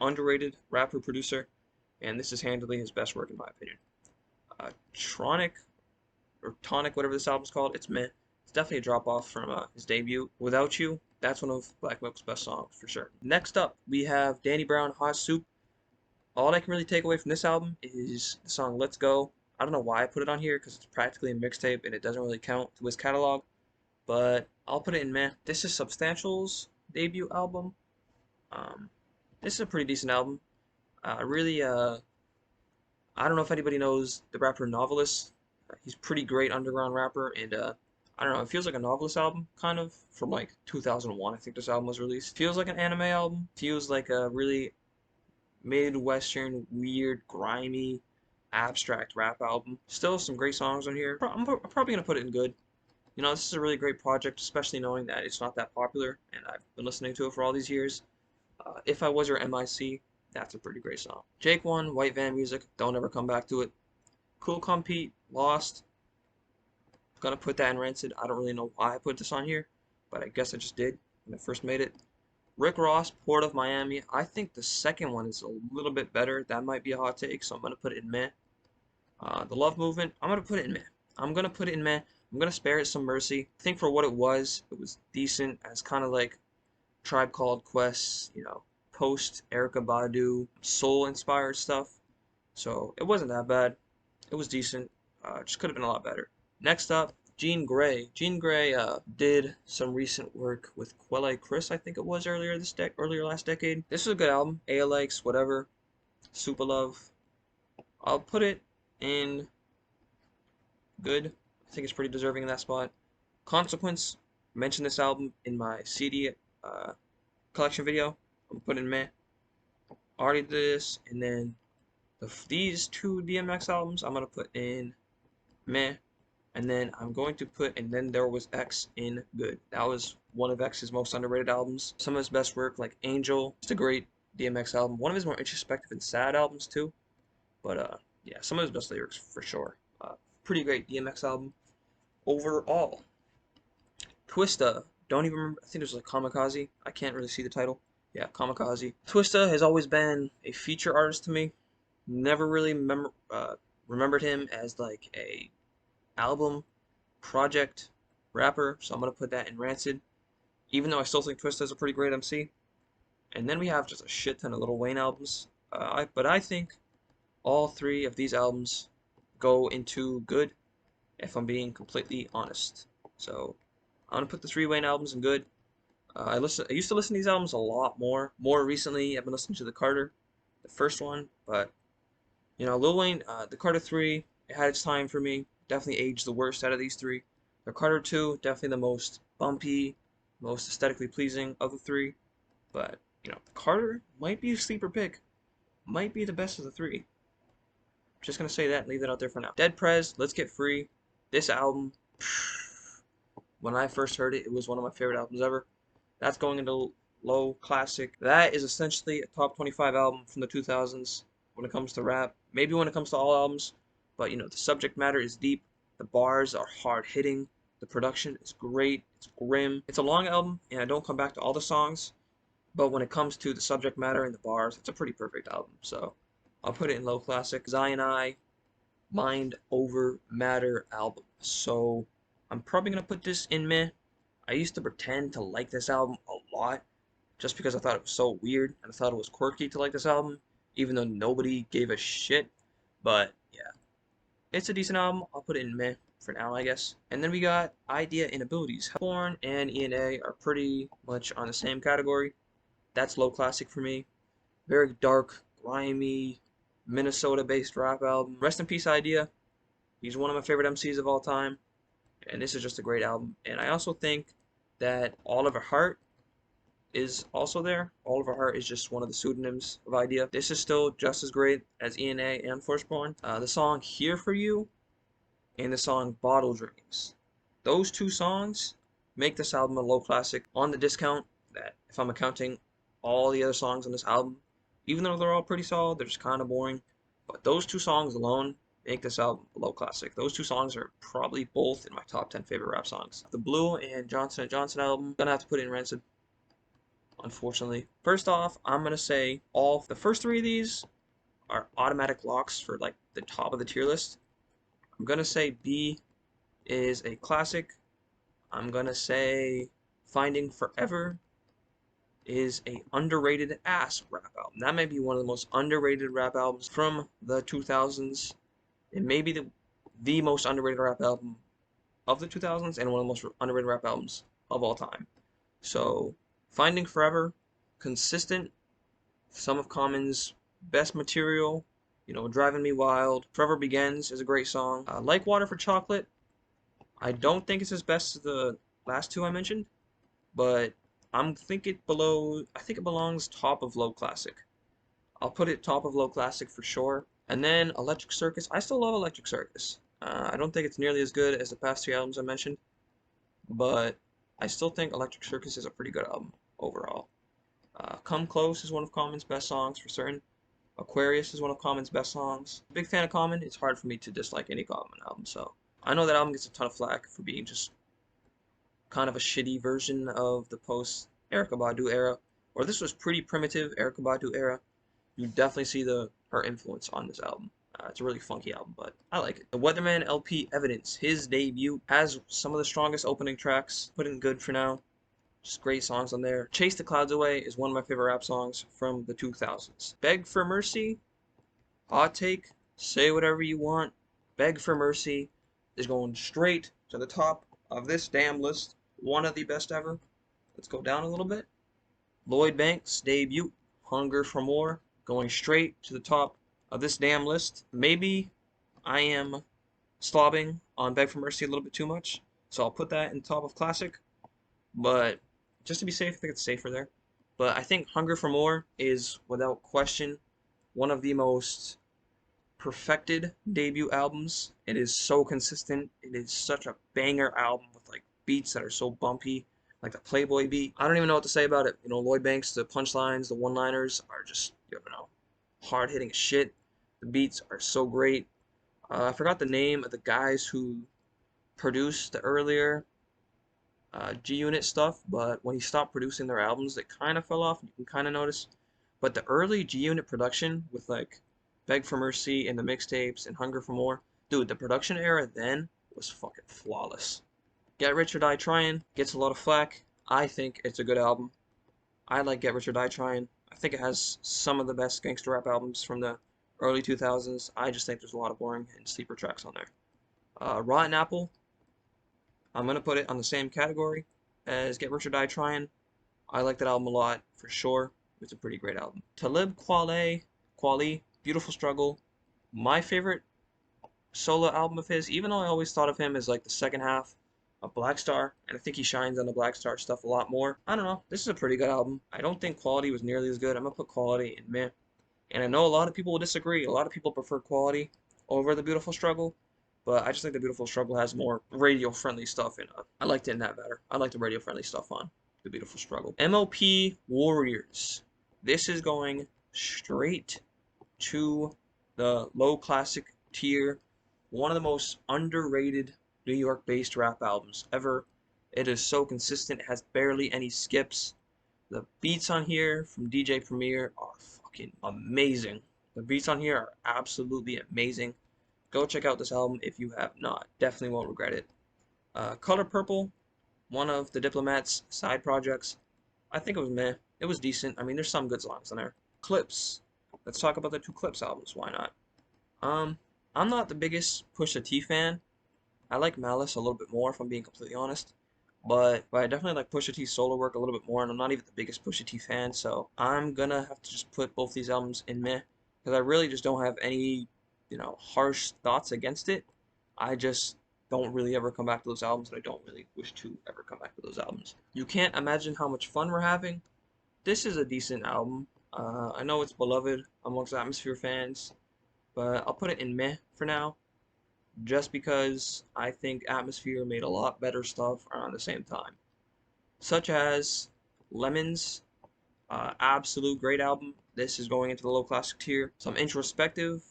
underrated rapper producer, and this is handily his best work in my opinion. Tronic or Tonic, whatever this album's called, it's meh. It's definitely a drop off from his debut. Without You, that's one of Black Milk's best songs for sure. Next up, we have Danny Brown, Hot Soup. All I can really take away from this album is the song Let's Go. I don't know why I put it on here because it's practically a mixtape and it doesn't really count to his catalog, but I'll put it in meh. This is Substantial's debut album. Um, this is a pretty decent album. I don't know if anybody knows the rapper Novelist. He's a pretty great underground rapper, and I don't know, it feels like a Novelist album, kind of, from like 2001, I think this album was released. Feels like an anime album, feels like a really Midwestern, weird, grimy, abstract rap album. Still some great songs on here. I'm probably going to put it in good. This is a really great project, especially knowing that it's not that popular, and I've been listening to it for all these years. If I Was Your MIC, that's a pretty great song. Jake One, White Van Music, don't ever come back to it. Cool Compete, Lost. Gonna put that in Rancid. I don't really know why I put this on here, but I guess I just did when I first made it. Rick Ross, Port of Miami. I think the second one is a little bit better. That might be a hot take, so I'm gonna put it in meh. The Love Movement, I'm gonna put it in meh. I'm gonna put it in meh. I'm gonna spare it some mercy. I think for what it was decent as kind of like Tribe Called Quest, you know, post Erykah Badu, soul inspired stuff. So it wasn't that bad. It was decent. Just could have been a lot better. Next up, Jean Grey. Jean Grey did some recent work with Quelle Chris, I think it was earlier last decade. This was a good album. ALX, whatever. Super Love. I'll put it in good. I think it's pretty deserving in that spot. Consequence. Mentioned this album in my CD collection video. I'm putting meh. Already did this, and then these two DMX albums I'm gonna put in meh, and then I'm going to put and then there was X in good. That was one of X's most underrated albums. Some of his best work, like Angel, it's a great DMX album. One of his more introspective and sad albums too. But yeah, some of his best lyrics for sure. Pretty great DMX album overall. Twista, don't even remember. I think it was like Kamikaze. I can't really see the title. Yeah, Kamikaze. Twista has always been a feature artist to me. Never really remembered him as like a album project rapper, so I'm gonna put that in Rancid. Even though I still think Twista is a pretty great MC. And then we have just a shit ton of Lil Wayne albums. But I think all three of these albums go into good, if I'm being completely honest. So I'm gonna put the three Wayne albums in good. I used to listen to these albums a lot more. More recently, I've been listening to the Carter, the first one. But you know, Lil Wayne, the Carter 3, it had its time for me. Definitely aged the worst out of these three. The Carter 2, definitely the most bumpy, most aesthetically pleasing of the three. But you know, Carter might be a sleeper pick. Might be the best of the three. Just gonna say that and leave that out there for now. Dead Prez, Let's Get Free. This album, when I first heard it, it was one of my favorite albums ever. That's going into low classic. That is essentially a top 25 album from the 2000s when it comes to rap. Maybe when it comes to all albums, but you know, the subject matter is deep. The bars are hard hitting. The production is great. It's grim. It's a long album, and I don't come back to all the songs, but when it comes to the subject matter and the bars, it's a pretty perfect album. So I'll put it in low classic. Zion I, Mind Over Matter album. So I'm probably gonna put this in meh. I used to pretend to like this album a lot just because I thought it was so weird and I thought it was quirky to like this album, even though nobody gave a shit. But yeah, it's a decent album. I'll put it in meh for now, I guess. And then we got Idea and Abilities. Born and ENA are pretty much on the same category. That's low classic for me. Very dark, grimy, Minnesota-based rap album. Rest in peace, Idea. He's one of my favorite MCs of all time, and this is just a great album. And I also think that All of Her Heart is also there. All of Her Heart is just one of the pseudonyms of Idea. This is still just as great as ENA and Firstborn. The song Here For You and the song Bottle Dreams. Those two songs make this album a low classic on the discount that if I'm accounting all the other songs on this album, even though they're all pretty solid, they're just kind of boring. But those two songs alone make this album a low classic. Those two songs are probably both in my top 10 favorite rap songs. The Blue and Johnson & Johnson album, gonna have to put it in Rancid, unfortunately. First off, I'm gonna say all the first three of these are automatic locks for like the top of the tier list. I'm gonna say B is a classic. I'm gonna say Finding Forever is a underrated ass rap album. That may be one of the most underrated rap albums from the 2000s. It may be the most underrated rap album of the 2000s and one of the most underrated rap albums of all time. So, Finding Forever, consistent, some of Common's best material, you know, Driving Me Wild. Forever Begins is a great song. Like Water for Chocolate, I don't think it's as best as the last two I mentioned, but I think it belongs top of low classic. I'll put it top of low classic for sure. And then Electric Circus. I still love Electric Circus. I don't think it's nearly as good as the past three albums I mentioned, but I still think Electric Circus is a pretty good album overall. Come Close is one of Common's best songs for certain. Aquarius is one of Common's best songs. Big fan of Common. It's hard for me to dislike any Common album, so I know that album gets a ton of flack for being just kind of a shitty version of the post Erykah Badu era, or this was pretty primitive Erykah Badu era. You definitely see her influence on this album. It's a really funky album, but I like it. The Weatherman LP Evidence, his debut, has some of the strongest opening tracks. Put in good for now. Just great songs on there. Chase the Clouds Away is one of my favorite rap songs from the 2000s. Beg for Mercy, hot take, say whatever you want. Beg for Mercy is going straight to the top of this damn list. One of the best ever. Let's go down a little bit. Lloyd Banks' debut, Hunger for More, going straight to the top of this damn list. Maybe I am slobbing on Beg for Mercy a little bit too much, so I'll put that in top of classic. But just to be safe, I think it's safer there. But I think Hunger for More is, without question, one of the most perfected debut albums. It is so consistent. It is such a banger album with like beats that are so bumpy, like the Playboy beat. I don't even know what to say about it. You know, Lloyd Banks, the punchlines, the one-liners are just, you know, hard-hitting shit. The beats are so great. I forgot the name of the guys who produced the earlier G-Unit stuff, but when he stopped producing their albums, it kind of fell off. You can kind of notice. But the early G-Unit production with like Beg for Mercy and the mixtapes and Hunger for More, dude, the production era then was fucking flawless. Get Rich or Die Tryin' gets a lot of flack. I think it's a good album. I like Get Rich or Die Tryin'. I think it has some of the best gangster rap albums from the early 2000s. I just think there's a lot of boring and sleeper tracks on there. Rotten Apple, I'm going to put it on the same category as Get Rich or Die Tryin'. I like that album a lot, for sure. It's a pretty great album. Talib Kweli, Beautiful Struggle, my favorite solo album of his, even though I always thought of him as like the second half of Black Star, and I think he shines on the Black Star stuff a lot more. I don't know. This is a pretty good album. I don't think Quality was nearly as good. I'm going to put Quality in meh. And I know a lot of people will disagree. A lot of people prefer Quality over The Beautiful Struggle. But I just think The Beautiful Struggle has more radio-friendly stuff in it. I liked it in that better. I like the radio-friendly stuff on The Beautiful Struggle. MLP Warriors. This is going straight to the low classic tier. One of the most underrated New York-based rap albums ever. It is so consistent. It has barely any skips. The beats on here from DJ Premier are fucking amazing. The beats on here are absolutely amazing. Go check out this album if you have not. Definitely won't regret it. Color Purple, one of the Diplomats' side projects. I think it was meh. It was decent. I mean, there's some good songs on there. Clips. Let's talk about the two Clips albums. Why not? I'm not the biggest Pusha T fan. I like Malice a little bit more, if I'm being completely honest. But I definitely like Pusha T's solo work a little bit more, and I'm not even the biggest Pusha T fan, so I'm gonna have to just put both these albums in meh, because I really just don't have any, harsh thoughts against it. I just don't really ever come back to those albums, and I don't really wish to ever come back to those albums. You can't imagine how much fun we're having. This is a decent album. I know it's beloved amongst Atmosphere fans, but I'll put it in meh for now, just because I think Atmosphere made a lot better stuff around the same time, such as Lemons, absolute great album. This is going into the low classic tier. Some introspective,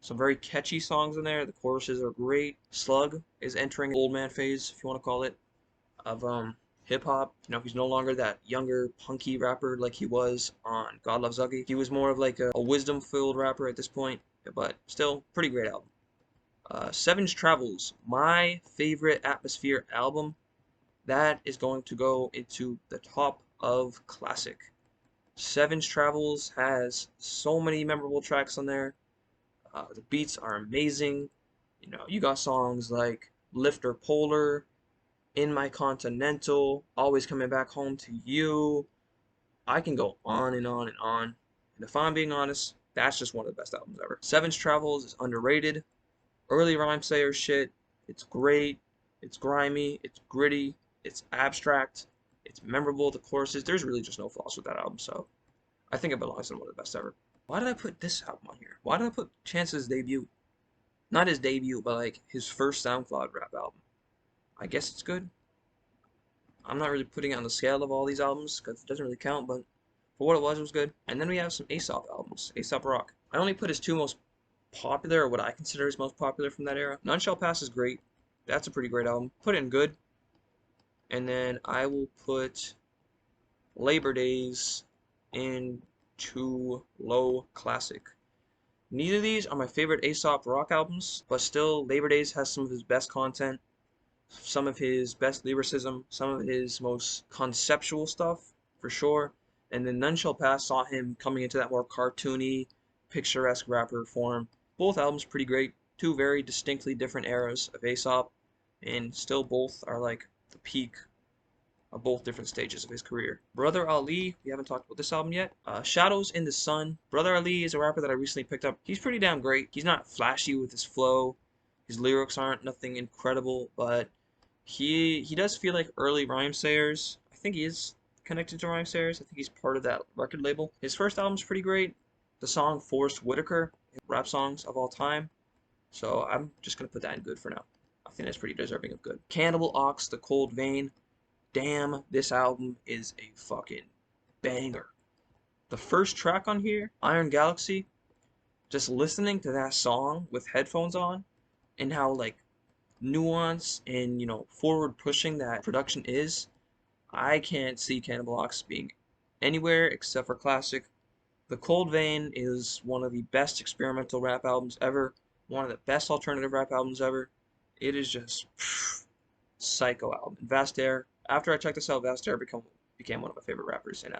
some very catchy songs in there. The choruses are great. Slug is entering old man phase, if you want to call it, of hip hop. He's no longer that younger punky rapper like he was on God Loves Ugly. He was more of like a wisdom-filled rapper at this point, but still pretty great album. Seven's Travels, my favorite Atmosphere album. That is going to go into the top of classic. Seven's Travels has so many memorable tracks on there. The beats are amazing. You got songs like Lifter Polar, In My Continental, Always Coming Back Home to You. I can go on and on and on. And if I'm being honest, that's just one of the best albums ever. Seven's Travels is underrated. Early Rhymesayers shit, it's great, it's grimy, it's gritty, it's abstract, it's memorable, the choruses, there's really just no flaws with that album, so I think it belongs in one of the best ever. Why did I put this album on here? Why did I put Chance's debut? Not his debut, but like his first SoundCloud rap album. I guess it's good. I'm not really putting it on the scale of all these albums, because it doesn't really count, but for what it was good. And then we have some Aesop albums, Aesop Rock. I only put his two most popular, or what I consider his most popular from that era. None Shall Pass is great. That's a pretty great album. Put in good. And then I will put Labor Days into low classic. Neither of these are my favorite Aesop Rock albums, but still, Labor Days has some of his best content, some of his best lyricism, some of his most conceptual stuff, for sure. And then None Shall Pass saw him coming into that more cartoony, picturesque rapper form. Both albums pretty great, two very distinctly different eras of Aesop, and still both are like the peak of both different stages of his career. Brother Ali, we haven't talked about this album yet. Shadows in the Sun. Brother Ali is a rapper that I recently picked up. He's pretty damn great. He's not flashy with his flow. His lyrics aren't nothing incredible, but he does feel like early Rhymesayers. I think he is connected to Rhymesayers. I think he's part of that record label. His first album's pretty great. The song Forrest Whitaker, rap songs of all time. So I'm just gonna put that in good for now. I think that's pretty deserving of good. Cannibal Ox, The Cold Vein. Damn, this album is a fucking banger. The first track on here, Iron Galaxy, just listening to that song with headphones on and how like nuanced and forward pushing that production is, I can't see Cannibal Ox being anywhere except for classic. The Cold Vein is one of the best experimental rap albums ever, one of the best alternative rap albums ever. It is just psycho album. Vastair. After I checked this out, Vastair became one of my favorite rappers. And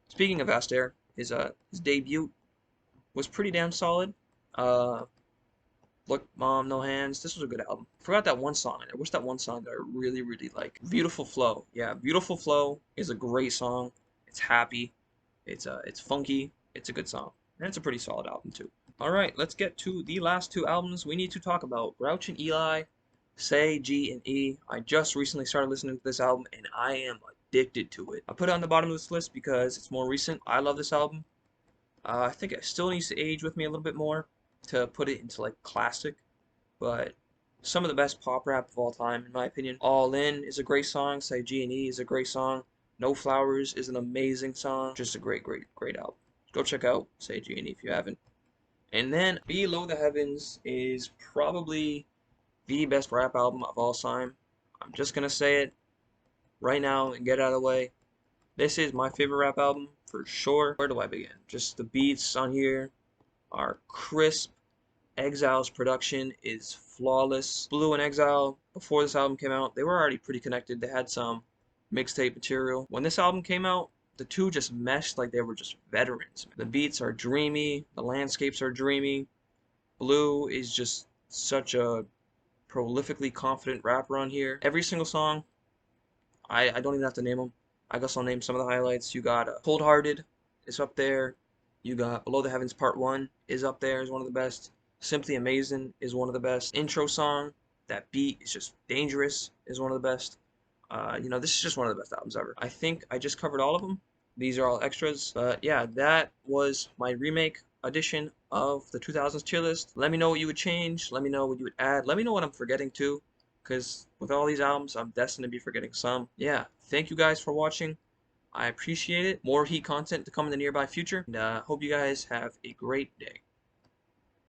speaking of Vastair, his debut was pretty damn solid. Look, Mom, No Hands. This was a good album. Forgot that one song. I wish that one song that I really, really like. Beautiful Flow. Yeah, Beautiful Flow is a great song. It's happy. It's funky. It's a good song. And it's a pretty solid album too. All right, let's get to the last two albums we need to talk about. Grouch and Eli, Say, G, and E. I just recently started listening to this album, and I am addicted to it. I put it on the bottom of this list because it's more recent. I love this album. I think it still needs to age with me a little bit more to put it into like classic, but some of the best pop rap of all time, in my opinion. All In is a great song. Say, G, and E is a great song. No Flowers is an amazing song. Just a great, great, great album. Go check out Say, G, and E if you haven't. And then Below the Heavens is probably the best rap album of all time. I'm just gonna say it right now and get it out of the way. This is my favorite rap album for sure. Where do I begin? Just the beats on here are crisp. Exile's production is flawless. Blue and Exile, before this album came out, they were already pretty connected. They had some mixtape material. When this album came out, the two just meshed like they were just veterans. The beats are dreamy. The landscapes are dreamy. Blue is just such a prolifically confident rapper on here. Every single song, I don't even have to name them. I guess I'll name some of the highlights. You got Cold Hearted is up there. You got Below the Heavens Part 1 is up there, is one of the best. Simply Amazing is one of the best. Intro song, that beat is just dangerous, is one of the best. This is just one of the best albums ever. I think I just covered all of them. These are all extras. But yeah, that was my remake edition of the 2000s tier list. Let me know what you would change. Let me know what you would add. Let me know what I'm forgetting too, because with all these albums, I'm destined to be forgetting some. Yeah, thank you guys for watching. I appreciate it. More Heat content to come in the nearby future. And hope you guys have a great day.